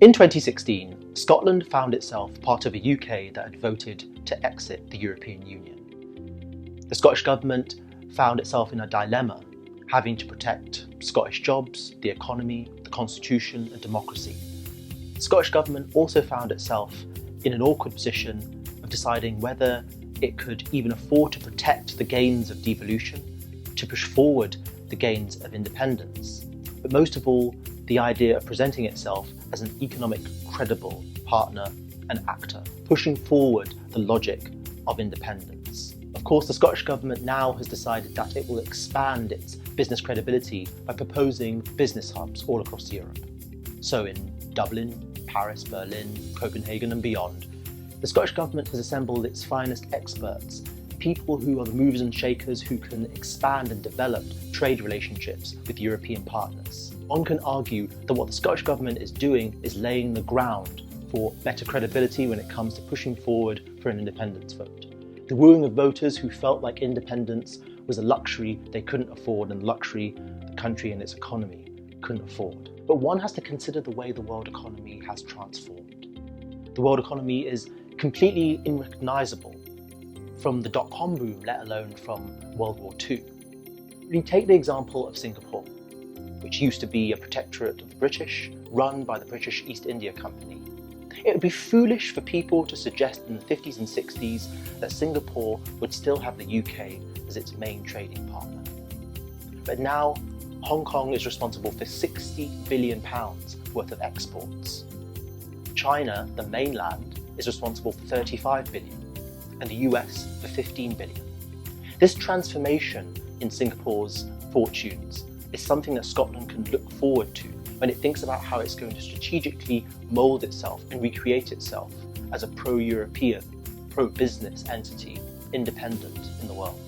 In 2016, Scotland found itself part of a UK that had voted to exit the European Union. The Scottish Government found itself in a dilemma, having to protect Scottish jobs, the economy, the constitution and democracy. The Scottish Government also found itself in an awkward position of deciding whether it could even afford to protect the gains of devolution, to push forward the gains of independence, but most of all, the idea of presenting itself as an economic, credible partner and actor, pushing forward the logic of independence. Of course, the Scottish Government now has decided that it will expand its business credibility by proposing business hubs all across Europe. So in Dublin, Paris, Berlin, Copenhagen and beyond, the Scottish Government has assembled its finest experts, people who are the movers and shakers who can expand and develop trade relationships with European partners. One can argue that what the Scottish Government is doing is laying the ground for better credibility when it comes to pushing forward for an independence vote. The wooing of voters who felt like independence was a luxury they couldn't afford and luxury the country and its economy couldn't afford. But one has to consider the way the world economy has transformed. The world economy is completely unrecognisable from the dot-com boom, let alone from World War II. We take the example of Singapore, which used to be a protectorate of the British, run by the British East India Company. It would be foolish for people to suggest in the 50s and 60s that Singapore would still have the UK as its main trading partner. But now, Hong Kong is responsible for £60 billion worth of exports. China, the mainland, is responsible for $35 billion, and the US for $15 billion. This transformation in Singapore's fortunes is something that Scotland can look forward to when it thinks about how it's going to strategically mould itself and recreate itself as a pro-European, pro-business entity, independent in the world.